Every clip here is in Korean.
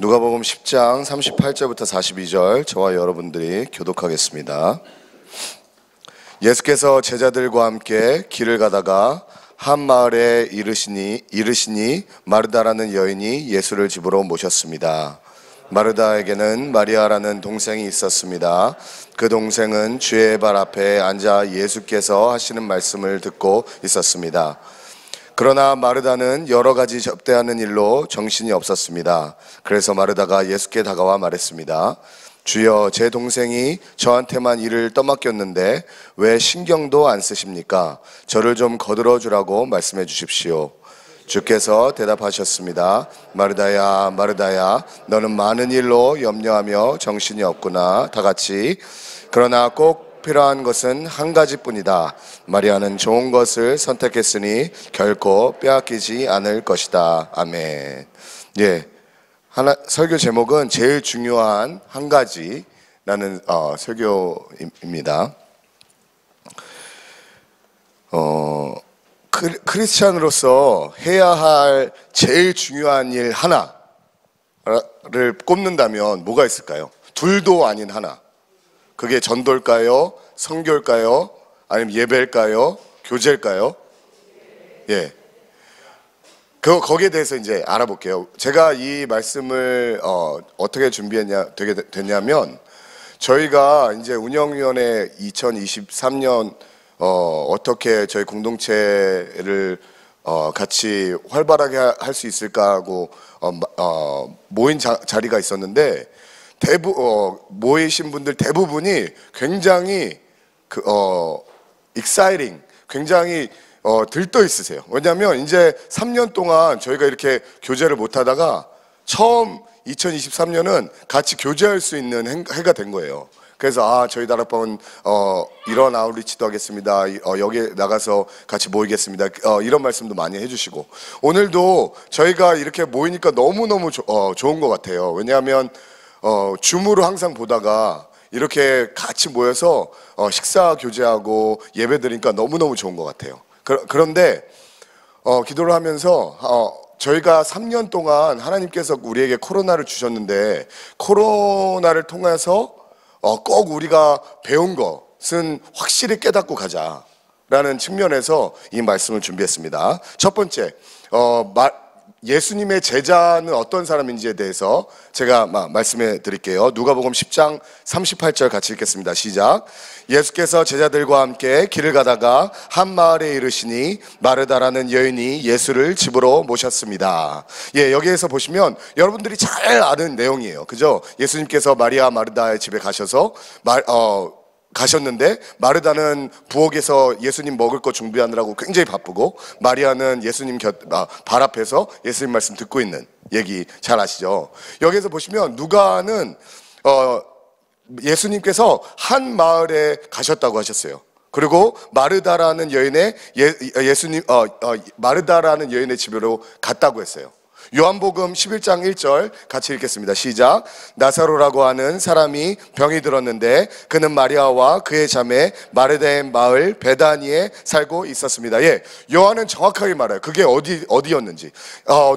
누가복음 10장 38절부터 42절 저와 여러분들이 교독하겠습니다. 예수께서 제자들과 함께 길을 가다가 한 마을에 이르시니 마르다라는 여인이 예수를 집으로 모셨습니다. 마르다에게는 마리아라는 동생이 있었습니다. 그 동생은 주의 발 앞에 앉아 예수께서 하시는 말씀을 듣고 있었습니다. 그러나 마르다는 여러 가지 접대하는 일로 정신이 없었습니다. 그래서 마르다가 예수께 다가와 말했습니다. 주여, 제 동생이 저한테만 일을 떠맡겼는데 왜 신경도 안 쓰십니까? 저를 좀 거들어 주라고 말씀해 주십시오. 주께서 대답하셨습니다. 마르다야, 마르다야, 너는 많은 일로 염려하며 정신이 없구나. 다 같이. 그러나 꼭 필요한 것은 한 가지뿐이다. 마리아는 좋은 것을 선택했으니 결코 빼앗기지 않을 것이다. 아멘. 설교 제목은 제일 중요한 한 가지라는 설교입니다. 크리스찬으로서 해야 할 제일 중요한 일 하나를 꼽는다면 뭐가 있을까요? 둘도 아닌 하나. 그게 전도일까요? 선교일까요? 아니면 예배일까요? 교제일까요? 예. 거기에 대해서 이제 알아볼게요. 제가 이 말씀을 어떻게 되게 됐냐면, 저희가 이제 운영위원회 2023년 어떻게 저희 공동체를 같이 활발하게 할 수 있을까 하고 모인 자리가 있었는데, 모이신 분들 대부분이 굉장히 exciting, 굉장히 들떠 있으세요. 왜냐하면 이제 3년 동안 저희가 이렇게 교제를 못 하다가 처음 2023년은 같이 교제할 수 있는 해가 된 거예요. 그래서 저희 다락방은 이런 아웃리치도 하겠습니다. 여기에 나가서 같이 모이겠습니다. 이런 말씀도 많이 해주시고, 오늘도 저희가 이렇게 모이니까 너무너무 좋은 것 같아요. 왜냐하면 줌으로 항상 보다가 이렇게 같이 모여서 식사 교제하고 예배 드리니까 너무너무 좋은 것 같아요. 그런데 기도를 하면서 저희가 3년 동안 하나님께서 우리에게 코로나를 주셨는데, 코로나를 통해서 꼭 우리가 배운 것은 확실히 깨닫고 가자라는 측면에서 이 말씀을 준비했습니다. 첫 번째, 예수님의 제자는 어떤 사람인지에 대해서 제가 말씀해 드릴게요. 누가복음 10장 38절 같이 읽겠습니다. 시작. 예수께서 제자들과 함께 길을 가다가 한 마을에 이르시니 마르다라는 여인이 예수를 집으로 모셨습니다. 여기에서 보시면 여러분들이 잘 아는 내용이에요. 그죠? 예수님께서 마리아 마르다의 집에 가셨는데, 마르다는 부엌에서 예수님 먹을 거 준비하느라고 굉장히 바쁘고, 마리아는 예수님 발 앞에서 예수님 말씀 듣고 있는 얘기 잘 아시죠? 여기에서 보시면 누가는 예수님께서 한 마을에 가셨다고 하셨어요. 그리고 마르다라는 여인의 마르다라는 여인의 집으로 갔다고 했어요. 요한복음 11장 1절 같이 읽겠습니다. 시작. 나사로라고 하는 사람이 병이 들었는데 그는 마리아와 그의 자매 마르다의 마을 베다니에 살고 있었습니다. 요한은 정확하게 말해요. 그게 어디였는지.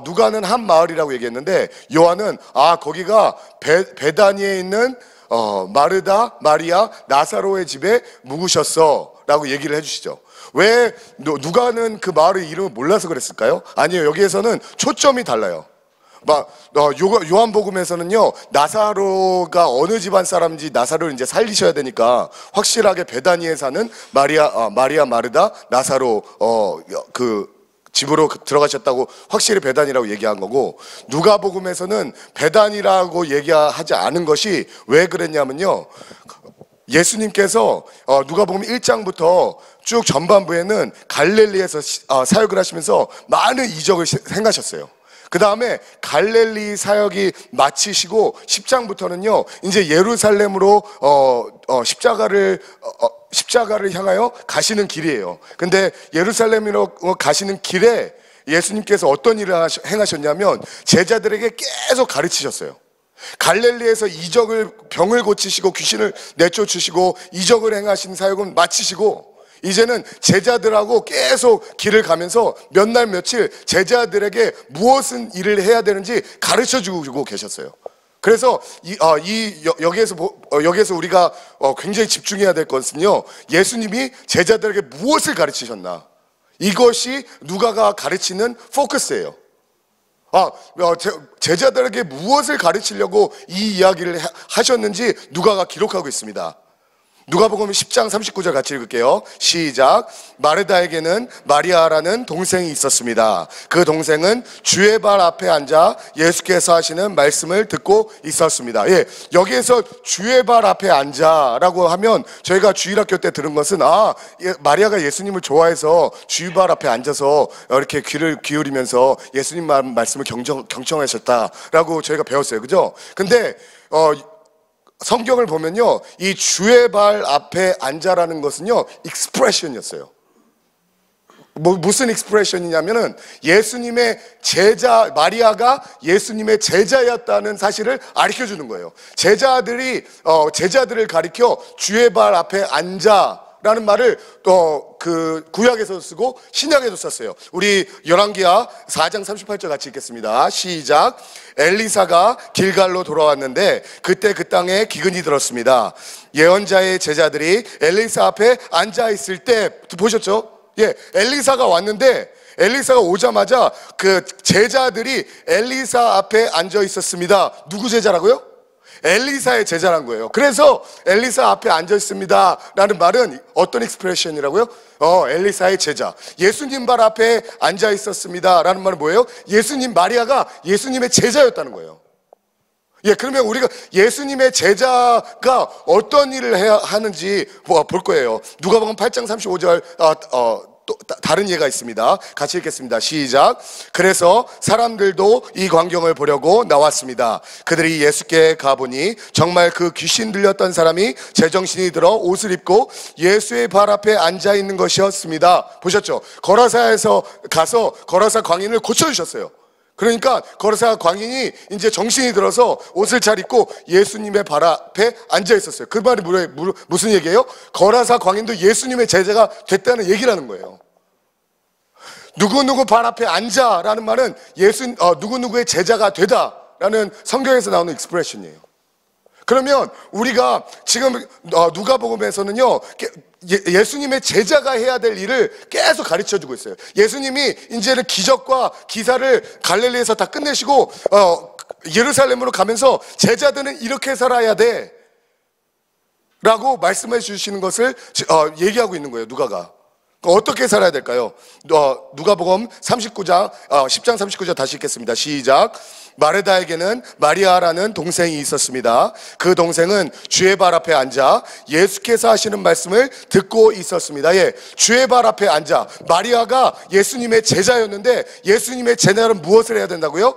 누가는 한 마을이라고 얘기했는데, 요한은 거기가 베다니에 있는 마르다, 마리아, 나사로의 집에 묵으셨어 라고 얘기를 해주시죠. 왜 누가는 그 마을의 이름을 몰라서 그랬을까요? 아니요, 여기에서는 초점이 달라요. 요한복음에서는요, 나사로가 어느 집안 사람인지 나사로를 이제 살리셔야 되니까 확실하게 베다니에 사는 마리아, 마르다, 나사로 그 집으로 들어가셨다고 확실히 베단이라고 얘기한 거고, 누가복음에서는 베단이라고 얘기하지 않은 것이 왜 그랬냐면요, 예수님께서 누가복음 1장부터 쭉 전반부에는 갈릴리에서 사역을 하시면서 많은 이적을 행하셨어요. 그 다음에 갈릴리 사역이 마치시고 10장부터는요 이제 예루살렘으로 십자가를 향하여 가시는 길이에요. 근데 예루살렘으로 가시는 길에 예수님께서 어떤 일을 행하셨냐면 제자들에게 계속 가르치셨어요. 갈릴리에서 병을 고치시고 귀신을 내쫓으시고 이적을 행하신 사역은 마치시고, 이제는 제자들하고 계속 길을 가면서 몇 날 며칠 제자들에게 무엇은 일을 해야 되는지 가르쳐주고 계셨어요. 그래서 여기에서 우리가 굉장히 집중해야 될 것은요, 예수님이 제자들에게 무엇을 가르치셨나, 이것이 누가가 가르치는 포커스예요. 제자들에게 무엇을 가르치려고 이 이야기를 하셨는지 누가가 기록하고 있습니다. 누가복음 10장 39절 같이 읽을게요. 시작. 마르다에게는 마리아라는 동생이 있었습니다. 그 동생은 주의 발 앞에 앉아 예수께서 하시는 말씀을 듣고 있었습니다. 예, 여기에서 주의 발 앞에 앉아라고 하면 저희가 주일학교 때 들은 것은 마리아가 예수님을 좋아해서 주의 발 앞에 앉아서 이렇게 귀를 기울이면서 예수님 말씀을 경청하셨다라고 저희가 배웠어요. 그죠? 근데 성경을 보면요, 이 주의 발 앞에 앉아라는 것은요, 익스프레션이었어요. 무슨 익스프레션이냐면은 예수님의 제자, 마리아가 예수님의 제자였다는 사실을 가르쳐 주는 거예요. 제자들을 가리켜 주의 발 앞에 앉아라는 말을 그 구약에서 쓰고 신약에도 썼어요. 우리 열왕기하 4장 38절 같이 읽겠습니다. 시작. 엘리사가 길갈로 돌아왔는데 그때 그 땅에 기근이 들었습니다. 예언자의 제자들이 엘리사 앞에 앉아 있을 때 보셨죠? 예, 엘리사가 왔는데 엘리사가 오자마자 그 제자들이 엘리사 앞에 앉아 있었습니다. 누구 제자라고요? 엘리사의 제자란 거예요. 그래서 엘리사 앞에 앉아 있습니다 라는 말은 어떤 익스프레션이라고요? 엘리사의 제자. 예수님 발 앞에 앉아 있었습니다 라는 말은 뭐예요? 마리아가 예수님의 제자였다는 거예요. 예, 그러면 우리가 예수님의 제자가 어떤 일을 해야 하는지 볼 거예요. 누가복음 8장 35절 또 다른 예가 있습니다. 같이 읽겠습니다. 시작. 그래서 사람들도 이 광경을 보려고 나왔습니다. 그들이 예수께 가보니 정말 그 귀신 들렸던 사람이 제정신이 들어 옷을 입고 예수의 발 앞에 앉아 있는 것이었습니다. 보셨죠? 거라사에서 가서 거라사 광인을 고쳐주셨어요. 그러니까 거라사 광인이 이제 정신이 들어서 옷을 잘 입고 예수님의 발 앞에 앉아 있었어요. 그 말이 무슨 얘기예요? 거라사 광인도 예수님의 제자가 됐다는 얘기라는 거예요. 누구누구 발 앞에 앉아라는 말은 누구누구의 제자가 되다라는 성경에서 나오는 익스프레션이에요. 그러면 우리가 지금 누가복음에서는요, 예수님의 제자가 해야 될 일을 계속 가르쳐주고 있어요. 예수님이 이제는 기적과 기사를 갈릴리에서 다 끝내시고 예루살렘으로 가면서 제자들은 이렇게 살아야 돼 라고 말씀해 주시는 것을 얘기하고 있는 거예요. 누가가 어떻게 살아야 될까요? 누가복음 10장 39절 다시 읽겠습니다. 시작. 마르다에게는 마리아라는 동생이 있었습니다. 그 동생은 주의 발 앞에 앉아 예수께서 하시는 말씀을 듣고 있었습니다. 예, 주의 발 앞에 앉아. 마리아가 예수님의 제자였는데 예수님의 제자는 무엇을 해야 된다고요?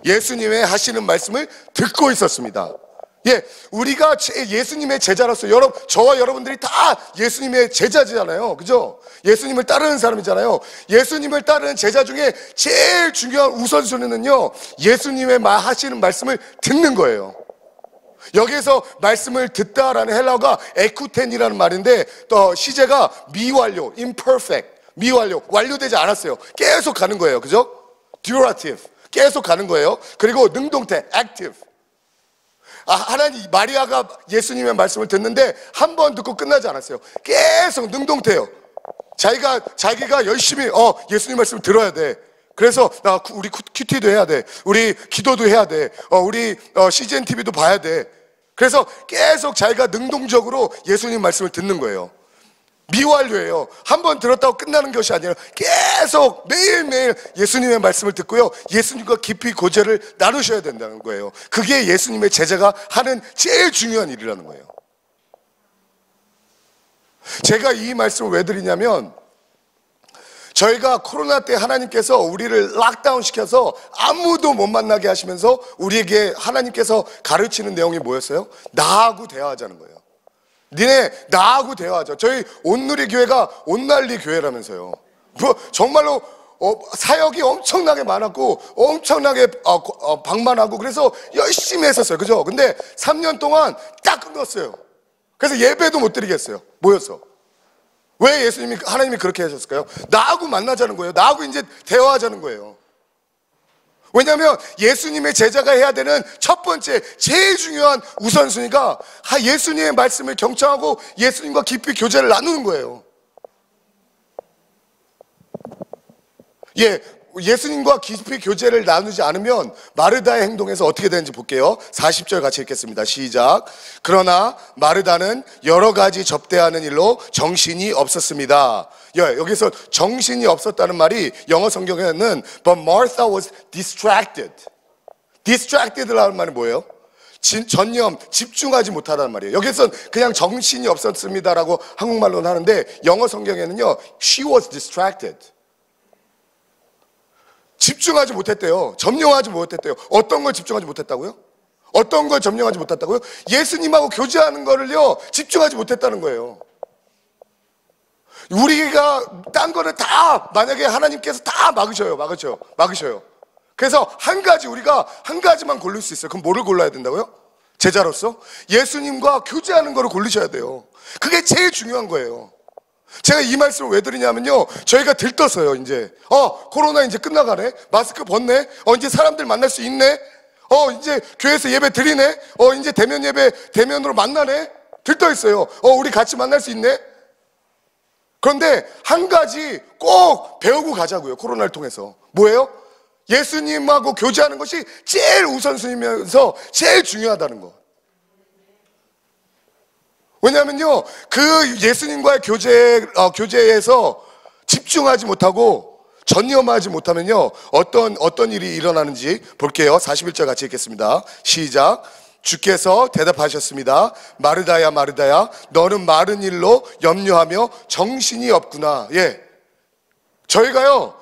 예수님의 하시는 말씀을 듣고 있었습니다. 예, 우리가 예수님의 제자로서 저와 여러분들이 다 예수님의 제자잖아요. 그죠? 예수님을 따르는 사람이잖아요. 예수님을 따르는 제자 중에 제일 중요한 우선순위는요, 예수님의 하시는 말씀을 듣는 거예요. 여기에서 말씀을 듣다라는 헬라어가 에쿠텐이라는 말인데 또 시제가 미완료, imperfect, 미완료, 완료되지 않았어요. 계속 가는 거예요. 그죠? durative, 계속 가는 거예요. 그리고 능동태, active. 하나님, 마리아가 예수님의 말씀을 듣는데 한 번 듣고 끝나지 않았어요. 계속 능동태요. 자기가 열심히 예수님 말씀을 들어야 돼. 그래서 우리 큐티도 해야 돼. 우리 기도도 해야 돼. 우리 CGN TV도 봐야 돼. 그래서 계속 자기가 능동적으로 예수님 말씀을 듣는 거예요. 미완료예요. 한 번 들었다고 끝나는 것이 아니라 계속 매일매일 예수님의 말씀을 듣고요, 예수님과 깊이 교제를 나누셔야 된다는 거예요. 그게 예수님의 제자가 하는 제일 중요한 일이라는 거예요. 제가 이 말씀을 왜 드리냐면, 저희가 코로나 때 하나님께서 우리를 락다운 시켜서 아무도 못 만나게 하시면서 우리에게 하나님께서 가르치는 내용이 뭐였어요? 나하고 대화하자는 거예요. 니네 나하고 대화하자. 저희 온누리 교회가 온난리 교회라면서요. 정말로 사역이 엄청나게 많았고 엄청나게 방만하고 그래서 열심히 했었어요. 그죠? 근데 3년 동안 딱 끊었어요. 그래서 예배도 못 드리겠어요. 모여서. 왜 하나님이 그렇게 하셨을까요? 나하고 만나자는 거예요. 나하고 이제 대화하자는 거예요. 왜냐하면 예수님의 제자가 해야 되는 첫 번째 제일 중요한 우선순위가 예수님의 말씀을 경청하고 예수님과 깊이 교제를 나누는 거예요. 예수님과 깊이 교제를 나누지 않으면 마르다의 행동에서 어떻게 되는지 볼게요. 40절 같이 읽겠습니다. 시작. 그러나 마르다는 여러 가지 접대하는 일로 정신이 없었습니다. 여기서 정신이 없었다는 말이 영어 성경에는 But Martha was distracted. Distracted라는 말은 뭐예요? 전념, 집중하지 못하다는 말이에요. 여기서는 그냥 정신이 없었습니다라고 한국말로는 하는데 영어 성경에는요 She was distracted. 집중하지 못했대요. 점령하지 못했대요. 어떤 걸 집중하지 못했다고요? 어떤 걸 점령하지 못했다고요? 예수님하고 교제하는 거를요 집중하지 못했다는 거예요. 우리가 딴 거를 다 만약에 하나님께서 다 막으셔요. 그래서 우리가 한 가지만 고를 수 있어요. 그럼 뭐를 골라야 된다고요? 제자로서 예수님과 교제하는 거를 고르셔야 돼요. 그게 제일 중요한 거예요. 제가 이 말씀을 왜 드리냐면요, 저희가 들떴어요. 이제 코로나 이제 끝나가네, 마스크 벗네, 이제 사람들 만날 수 있네, 이제 교회에서 예배 드리네, 이제 대면 예배 대면으로 만나네, 들떠 있어요. 우리 같이 만날 수 있네. 그런데 한 가지 꼭 배우고 가자고요. 코로나를 통해서. 뭐예요? 예수님하고 교제하는 것이 제일 우선순위면서 제일 중요하다는 거. 왜냐하면요, 그 예수님과의 교제에서 집중하지 못하고 전념하지 못하면요, 어떤 일이 일어나는지 볼게요. 41절 같이 읽겠습니다. 시작. 주께서 대답하셨습니다. 마르다야, 마르다야, 너는 많은 일로 염려하며 정신이 없구나. 저희가요,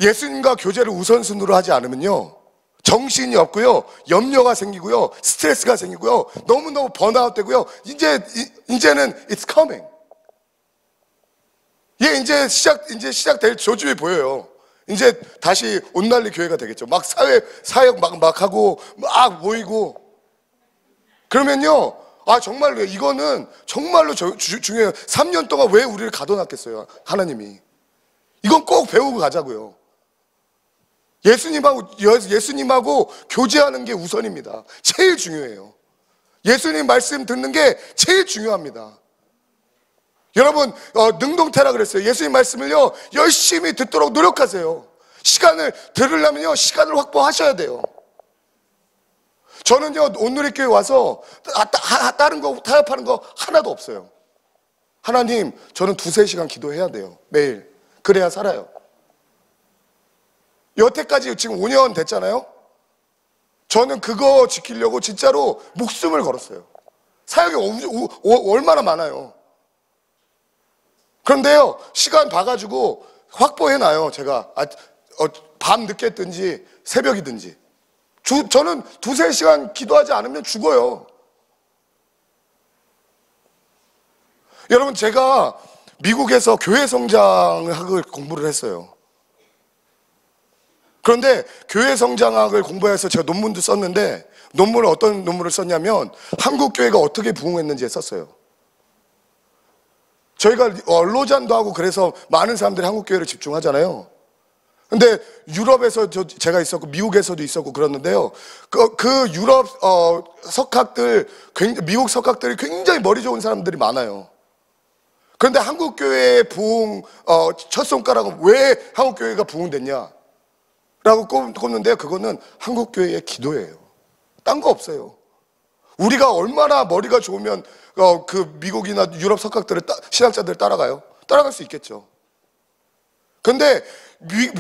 예수님과 교제를 우선순위로 하지 않으면요, 정신이 없고요, 염려가 생기고요, 스트레스가 생기고요, 너무너무 번아웃 되고요. 이제는 it's coming. 이제 시작될 조짐이 보여요. 이제 다시 온난리 교회가 되겠죠. 막 사역 막 하고 막 모이고. 그러면요, 정말로 이거는 정말로 중요해요. 3년 동안 왜 우리를 가둬놨겠어요, 하나님이. 이건 꼭 배우고 가자고요. 예수님하고 교제하는 게 우선입니다. 제일 중요해요. 예수님 말씀 듣는 게 제일 중요합니다. 여러분, 능동태라 그랬어요. 예수님 말씀을요 열심히 듣도록 노력하세요. 시간을 들으려면요 시간을 확보하셔야 돼요. 저는요 온누리교회 와서 다른 거 타협하는 거 하나도 없어요. 하나님, 저는 2-3시간 기도해야 돼요. 매일. 그래야 살아요. 여태까지 지금 5년 됐잖아요. 저는 그거 지키려고 진짜로 목숨을 걸었어요. 사역이 얼마나 많아요. 그런데요, 시간 봐가지고 확보해놔요. 제가 밤 늦게든지 새벽이든지. 저는 2-3시간 기도하지 않으면 죽어요. 여러분, 제가 미국에서 교회 성장학을 공부를 했어요. 그런데 교회 성장학을 공부해서 제가 논문도 썼는데, 어떤 논문을 썼냐면 한국 교회가 어떻게 부흥했는지에 썼어요. 저희가 로잔도 하고 그래서 많은 사람들이 한국 교회를 집중하잖아요. 근데 유럽에서 제가 있었고 미국에서도 있었고 그랬는데요, 그 유럽 석학들, 미국 석학들이 굉장히 머리 좋은 사람들이 많아요. 그런데 한국 교회의 부흥 첫 손가락은 왜 한국 교회가 부흥됐냐 라고 꼽는데요, 그거는 한국 교회의 기도예요. 딴 거 없어요. 우리가 얼마나 머리가 좋으면 그 미국이나 유럽 석학들을 신학자들을 따라가요? 따라갈 수 있겠죠. 근데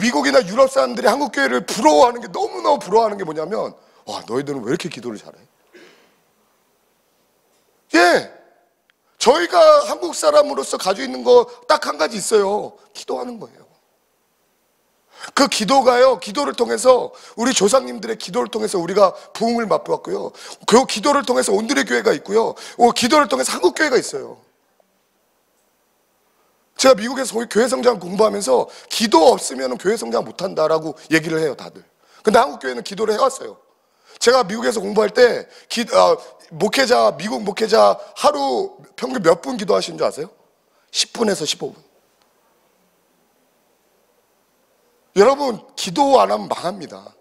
미국이나 유럽 사람들이 한국 교회를 부러워하는 게, 너무너무 부러워하는 게 뭐냐면, 와, 너희들은 왜 이렇게 기도를 잘해? 저희가 한국 사람으로서 가지고 있는 거 딱 한 가지 있어요. 기도하는 거예요. 그 기도를 통해서, 우리 조상님들의 기도를 통해서 우리가 부흥을 맛보았고요, 그 기도를 통해서 온누리 교회가 있고요, 기도를 통해서 한국 교회가 있어요. 제가 미국에서 교회 성장 공부하면서 기도 없으면 교회 성장 못한다라고 얘기를 해요, 다들. 근데 한국 교회는 기도를 해왔어요. 제가 미국에서 공부할 때 미국 목회자 하루 평균 몇 분 기도하시는 줄 아세요? 10분에서 15분. 여러분, 기도 안 하면 망합니다.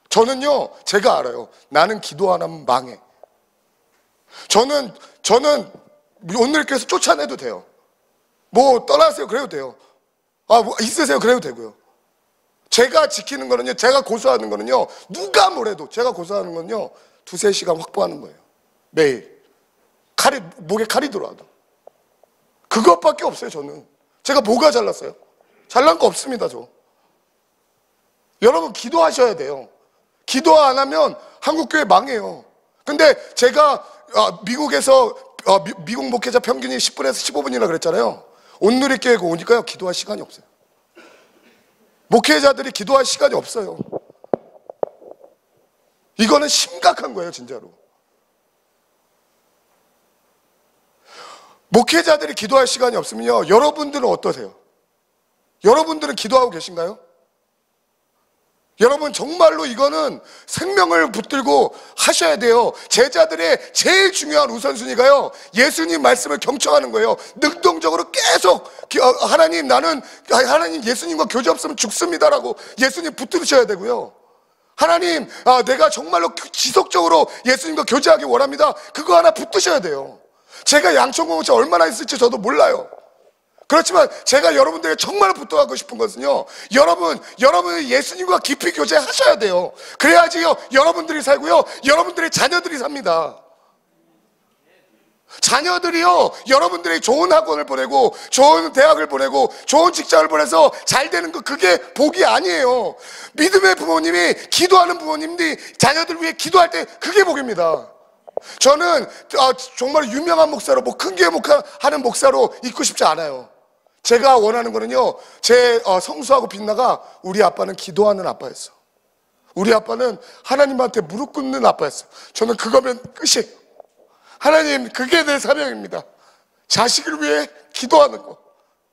저는요, 제가 알아요. 나는 기도 안 하면 망해. 저는 오늘 교회에서 쫓아내도 돼요. 뭐 떠나세요 그래도 돼요. 뭐 있으세요 그래도 되고요. 제가 지키는 거는요, 제가 고수하는 거는요, 누가 뭐래도 제가 고수하는 거는요, 2-3시간 확보하는 거예요. 매일 목에 칼이 들어와도 그것밖에 없어요. 저는 제가 뭐가 잘났어요? 잘난 거 없습니다. 저. 여러분, 기도하셔야 돼요. 기도 안 하면 한국교회 망해요. 근데 제가 미국에서 미국 목회자 평균이 10분에서 15분이라 그랬잖아요. 온누리교회 오니까요, 기도할 시간이 없어요. 목회자들이 기도할 시간이 없어요. 이거는 심각한 거예요, 진짜로. 목회자들이 기도할 시간이 없으면요, 여러분들은 어떠세요? 여러분들은 기도하고 계신가요? 여러분, 정말로 이거는 생명을 붙들고 하셔야 돼요. 제자들의 제일 중요한 우선순위가요, 예수님 말씀을 경청하는 거예요. 능동적으로 계속 하나님, 하나님 예수님과 교제 없으면 죽습니다라고 예수님 붙들으셔야 되고요. 하나님, 내가 정말로 지속적으로 예수님과 교제하기 원합니다. 그거 하나 붙드셔야 돼요. 제가 양천공동체 얼마나 있을지 저도 몰라요. 그렇지만 제가 여러분들에게 정말 붙어가고 싶은 것은요, 여러분이 예수님과 깊이 교제하셔야 돼요. 그래야지요, 여러분들이 살고요, 여러분들의 자녀들이 삽니다. 자녀들이요, 여러분들이 좋은 학원을 보내고 좋은 대학을 보내고 좋은 직장을 보내서 잘 되는 거, 그게 복이 아니에요. 믿음의 부모님이, 기도하는 부모님들이 자녀들 위해 기도할 때 그게 복입니다. 저는 정말 유명한 목사로, 뭐 큰 교회 목회하는 목사로 있고 싶지 않아요. 제가 원하는 거는요, 제 성수하고 빛나가, 우리 아빠는 기도하는 아빠였어. 우리 아빠는 하나님한테 무릎 꿇는 아빠였어. 저는 그거면 끝이에요. 하나님, 그게 내 사명입니다. 자식을 위해 기도하는 거,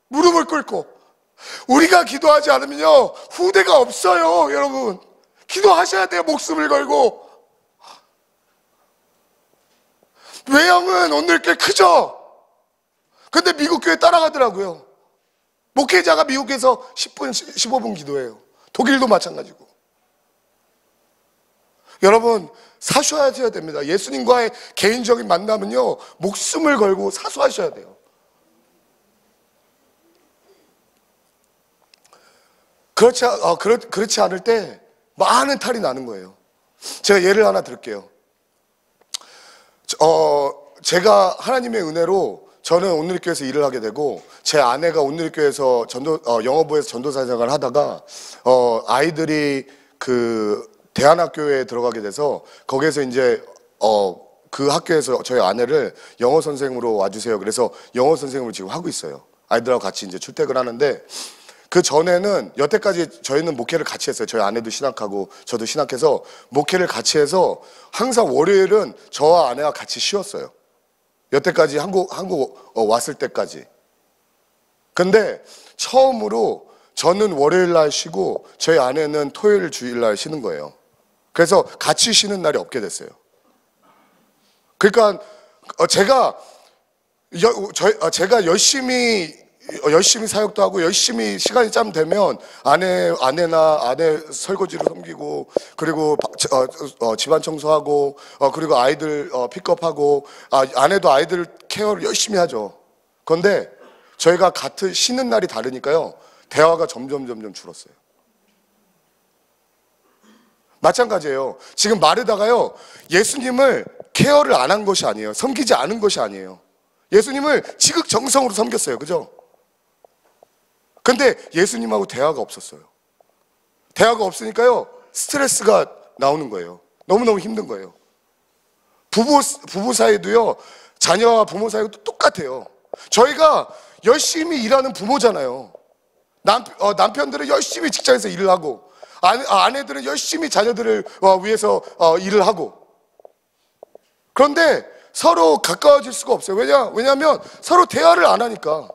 무릎을 꿇고. 우리가 기도하지 않으면요, 후대가 없어요. 여러분, 기도하셔야 돼요. 목숨을 걸고. 외형은 오늘 꽤 크죠? 근데 미국 교회 따라가더라고요. 목회자가 미국에서 10분, 15분 기도해요. 독일도 마찬가지고. 여러분, 사수하셔야 됩니다. 예수님과의 개인적인 만남은요, 목숨을 걸고 사수하셔야 돼요. 그렇지 않을 때 많은 탈이 나는 거예요. 제가 예를 하나 들을게요. 제가 하나님의 은혜로 저는 온누리교회에서 일을 하게 되고, 제 아내가 온누리교회에서 영어부에서 전도사 생활을 하다가 아이들이 그 대안학교에 들어가게 돼서, 거기에서 이제 그 학교에서 저희 아내를 영어 선생으로 와주세요. 그래서 영어 선생님을 지금 하고 있어요. 아이들하고 같이 이제 출퇴근을 하는데, 그 전에는 여태까지 저희는 목회를 같이 했어요. 저희 아내도 신학하고 저도 신학해서 목회를 같이 해서 항상 월요일은 저와 아내가 같이 쉬었어요. 여태까지 한국 왔을 때까지. 근데 처음으로 저는 월요일 날 쉬고 저희 아내는 토요일 주일 날 쉬는 거예요. 그래서 같이 쉬는 날이 없게 됐어요. 그러니까 제가 열심히 사역도 하고 열심히 시간이 짬 되면 아내나 아내 설거지를 섬기고, 그리고 집안 청소하고, 그리고 아이들 픽업하고, 아내도 아이들 케어를 열심히 하죠. 그런데 저희가 같은 쉬는 날이 다르니까요, 대화가 점점 줄었어요. 마찬가지예요. 지금 마르다가요, 예수님을 케어를 안 한 것이 아니에요. 섬기지 않은 것이 아니에요. 예수님을 지극정성으로 섬겼어요. 그죠? 근데 예수님하고 대화가 없었어요. 대화가 없으니까요, 스트레스가 나오는 거예요. 너무너무 힘든 거예요. 부부 사이도요, 자녀와 부모 사이도 똑같아요. 저희가 열심히 일하는 부모잖아요. 남편들은 열심히 직장에서 일을 하고, 아내들은 열심히 자녀들을 위해서 일을 하고. 그런데 서로 가까워질 수가 없어요. 왜냐하면 서로 대화를 안 하니까.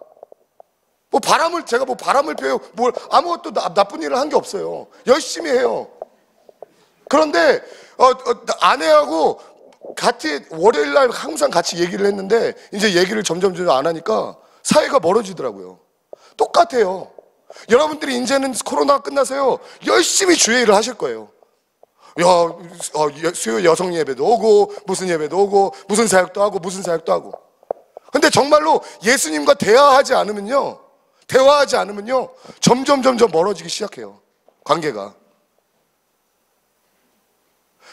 제가 바람을 펴요. 아무것도 나쁜 일을 한 게 없어요. 열심히 해요. 그런데, 아내하고 같이 월요일 날 항상 같이 얘기를 했는데, 이제 얘기를 점점 안 하니까 사이가 멀어지더라고요. 똑같아요. 여러분들이 이제는 코로나가 끝나서요, 열심히 주의 일을 하실 거예요. 수요 여성 예배도 오고, 무슨 예배도 오고, 무슨 사역도 하고, 무슨 사역도 하고. 근데 정말로 예수님과 대화하지 않으면요, 점점 멀어지기 시작해요, 관계가.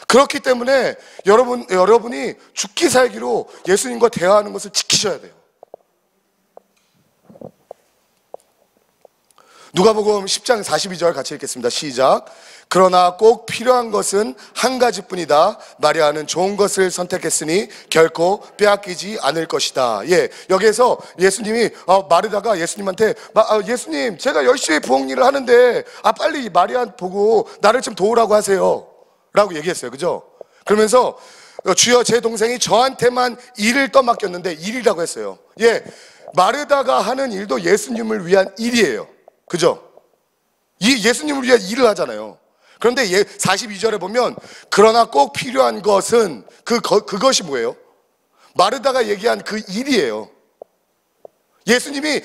그렇기 때문에 여러분이 죽기 살기로 예수님과 대화하는 것을 지키셔야 돼요. 누가복음 10장 42절 같이 읽겠습니다. 시작. 그러나 꼭 필요한 것은 한 가지뿐이다. 마리아는 좋은 것을 선택했으니 결코 빼앗기지 않을 것이다. 예, 여기에서 예수님이 마르다가 예수님한테 예수님, 제가 열심히 부엌 일을 하는데 빨리 마리아 보고 나를 좀 도우라고 하세요 라고 얘기했어요. 그죠? 그러면서 주여, 제 동생이 저한테만 일을 떠맡겼는데, 일이라고 했어요. 예, 마르다가 하는 일도 예수님을 위한 일이에요. 그죠? 예수님을 위한 일을 하잖아요. 그런데 42절에 보면 그러나 꼭 필요한 것은 그것이 뭐예요? 마르다가 얘기한 그 일이에요. 예수님이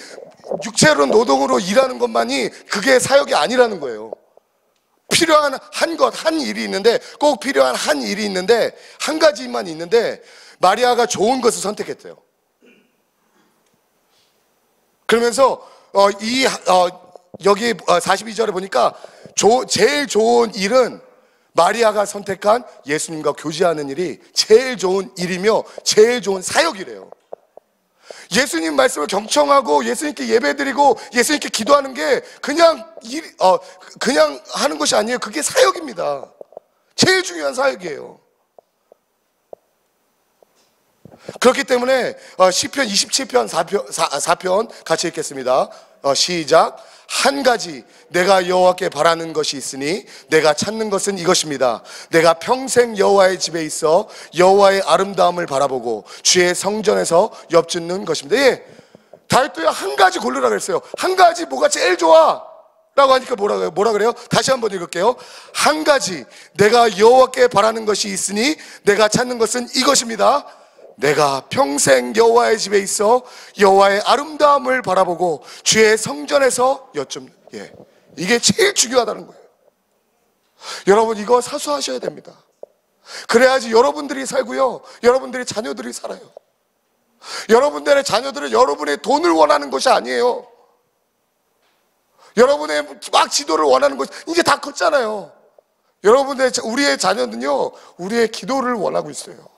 육체로 노동으로 일하는 것만이 그게 사역이 아니라는 거예요. 필요한 한 일이 있는데, 꼭 필요한 한 일이 있는데, 한 가지만 있는데 마리아가 좋은 것을 선택했대요. 그러면서 여기 42절에 보니까 제일 좋은 일은 마리아가 선택한 예수님과 교제하는 일이 제일 좋은 일이며 제일 좋은 사역이래요. 예수님 말씀을 경청하고 예수님께 예배드리고 예수님께 기도하는 게 그냥 하는 것이 아니에요. 그게 사역입니다. 제일 중요한 사역이에요. 그렇기 때문에 시편 27편 4편 같이 읽겠습니다. 시작. 한 가지 내가 여호와께 바라는 것이 있으니 내가 찾는 것은 이것입니다. 내가 평생 여호와의 집에 있어 여호와의 아름다움을 바라보고 주의 성전에서 엽짓는 것입니다. 예, 다윗도요, 한 가지 고르라 그랬어요. 한 가지 뭐가 제일 좋아? 라고 하니까 뭐라 그래요? 다시 한번 읽을게요. 한 가지 내가 여호와께 바라는 것이 있으니 내가 찾는 것은 이것입니다. 내가 평생 여호와의 집에 있어 여호와의 아름다움을 바라보고 주의 성전에서 여쭙는. 예, 이게 제일 중요하다는 거예요. 여러분, 이거 사수하셔야 됩니다. 그래야지 여러분들이 살고요, 여러분들의 자녀들이 살아요. 여러분들의 자녀들은 여러분의 돈을 원하는 것이 아니에요. 여러분의 막 지도를 원하는 것, 이제 다 컸잖아요. 우리의 자녀는요, 우리의 기도를 원하고 있어요.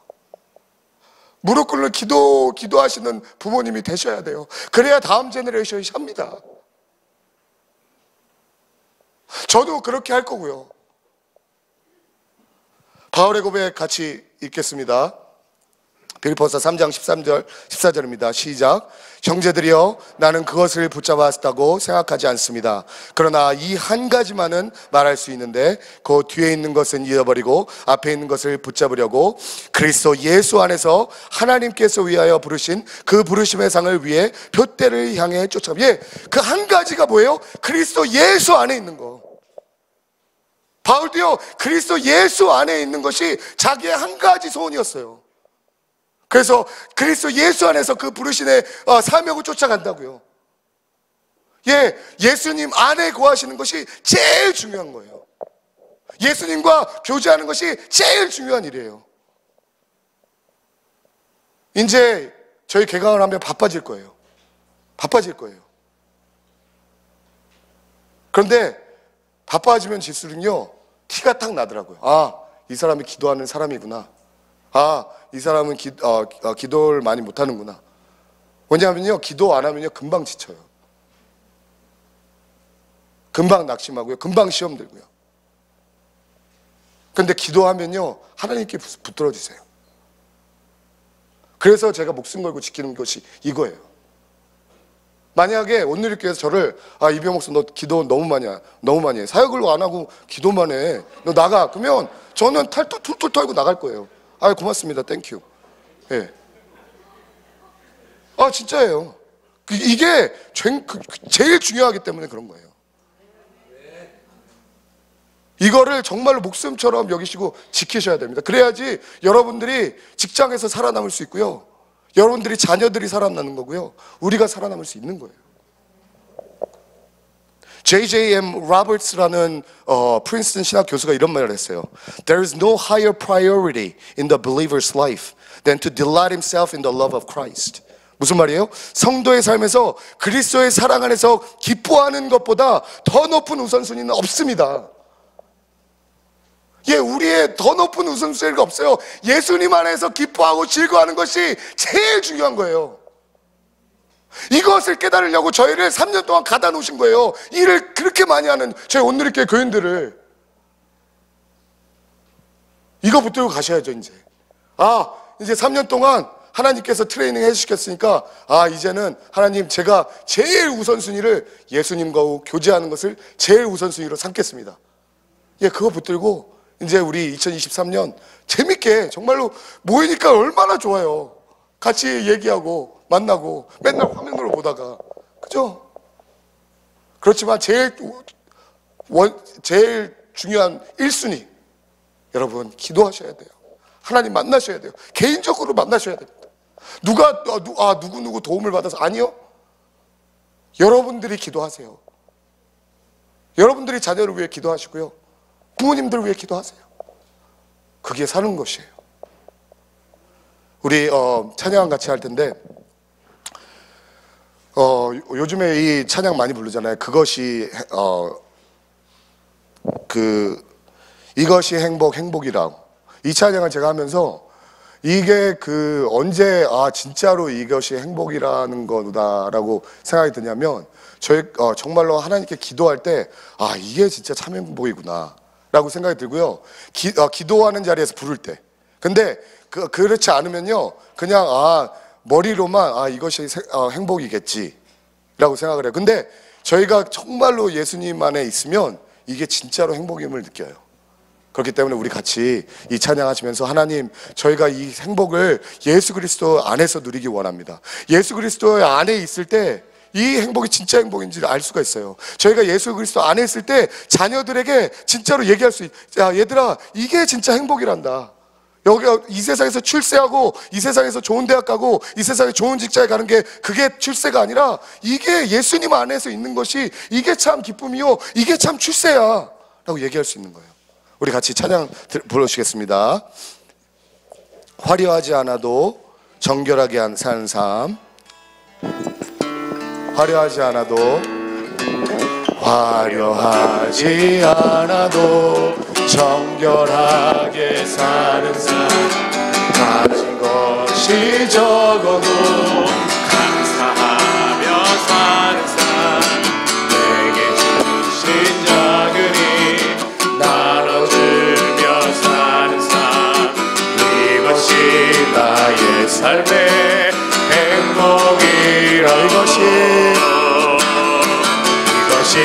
무릎 꿇는 기도하시는 부모님이 되셔야 돼요. 그래야 다음 제너레이션이 삽니다. 저도 그렇게 할 거고요. 바울의 고백 같이 읽겠습니다. 빌립보서 3장 14절입니다. 시작. 형제들이여, 나는 그것을 붙잡았다고 생각하지 않습니다. 그러나 이 한 가지만은 말할 수 있는데 그 뒤에 있는 것은 잃어버리고 앞에 있는 것을 붙잡으려고 그리스도 예수 안에서 하나님께서 위하여 부르신 그 부르심의 상을 위해 표대를 향해 쫓아갑니다. 예, 그 한 가지가 뭐예요? 그리스도 예수 안에 있는 거. 바울도요, 그리스도 예수 안에 있는 것이 자기의 한 가지 소원이었어요. 그래서 그리스도 예수 안에서 그 부르심의 사명을 쫓아간다고요. 예, 예수님 안에 거하시는 것이 제일 중요한 거예요. 예수님과 교제하는 것이 제일 중요한 일이에요. 이제 저희 개강을 하면 바빠질 거예요. 그런데 바빠지면 질수록요, 티가 딱 나더라고요. 이 사람이 기도하는 사람이구나. 이 사람은 기도를 많이 못하는구나. 왜냐하면요, 기도 안 하면요, 금방 지쳐요. 금방 낙심하고요, 금방 시험 들고요. 그런데 기도하면요, 하나님께 붙들어지세요. 그래서 제가 목숨 걸고 지키는 것이 이거예요. 만약에 오늘교회에서 저를 이병 목사, 너 기도 너무 많이 해. 사역을 안 하고 기도만 해. 너 나가. 그러면 저는 툴툴 털고 나갈 거예요. 고맙습니다. 땡큐. 예. 진짜예요. 이게 제일 중요하기 때문에 그런 거예요. 이거를 정말로 목숨처럼 여기시고 지키셔야 됩니다. 그래야지 여러분들이 직장에서 살아남을 수 있고요, 여러분들이 자녀들이 살아남는 거고요, 우리가 살아남을 수 있는 거예요. J.J.M. Roberts라는 프린스턴 신학 교수가 이런 말을 했어요. There is no higher priority in the believer's life than to delight himself in the love of Christ. 무슨 말이에요? 성도의 삶에서 그리스도의 사랑 안에서 기뻐하는 것보다 더 높은 우선순위는 없습니다. 예, 우리의 더 높은 우선순위가 없어요. 예수님 안에서 기뻐하고 즐거워하는 것이 제일 중요한 거예요. 이것을 깨달으려고 저희를 3년 동안 가다 놓으신 거예요. 일을 그렇게 많이 하는 저희 온누리교회 교인들을. 이거 붙들고 가셔야죠. 이제 3년 동안 하나님께서 트레이닝 해주셨으니까 이제는 하나님, 제가 제일 우선순위를 예수님과 교제하는 것을 제일 우선순위로 삼겠습니다. 예, 그거 붙들고 이제 우리 2023년 재밌게 정말로 모이니까 얼마나 좋아요. 같이 얘기하고 만나고 맨날 화면으로 보다가, 그죠? 그렇지만 제일 중요한 1순위, 여러분 기도하셔야 돼요. 하나님 만나셔야 돼요. 개인적으로 만나셔야 됩니다. 누구 도움을 받아서, 아니요. 여러분들이 기도하세요. 여러분들이 자녀를 위해 기도하시고요, 부모님들 위해 기도하세요. 그게 사는 것이에요. 우리 찬양 같이 할 텐데, 요즘에 이 찬양 많이 부르잖아요. 이것이 행복이라고. 이 찬양을 제가 하면서 이게 언제 진짜로 이것이 행복이라는 거다라고 생각이 드냐면, 정말로 하나님께 기도할 때 이게 진짜 참 행복이구나 라고 생각이 들고요, 기도하는 자리에서 부를 때. 근데 그렇지 않으면요, 그냥 머리로만 이것이 행복이겠지 라고 생각을 해요. 근데 저희가 정말로 예수님 안에 있으면 이게 진짜로 행복임을 느껴요. 그렇기 때문에 우리 같이 이 찬양하시면서, 하나님, 저희가 이 행복을 예수 그리스도 안에서 누리기 원합니다. 예수 그리스도 안에 있을 때 이 행복이 진짜 행복인지를 알 수가 있어요. 저희가 예수 그리스도 안에 있을 때 자녀들에게 진짜로 얘기할 수 야, 얘들아, 이게 진짜 행복이란다. 여기가 이 세상에서 출세하고, 이 세상에서 좋은 대학 가고, 이 세상에 좋은 직장에 가는 게 그게 출세가 아니라, 이게 예수님 안에서 있는 것이 이게 참 기쁨이요, 이게 참 출세야 라고 얘기할 수 있는 거예요. 우리 같이 찬양 부르시겠습니다. 화려하지 않아도 정결하게 사는 삶. 화려하지 않아도 정결하게 사는 삶. 가진 것이 적어도 감사하며 사는 삶. 내게 주신 작은이 나눠주며 사는 삶. 이것이 나의 삶의 행복이라. 이것이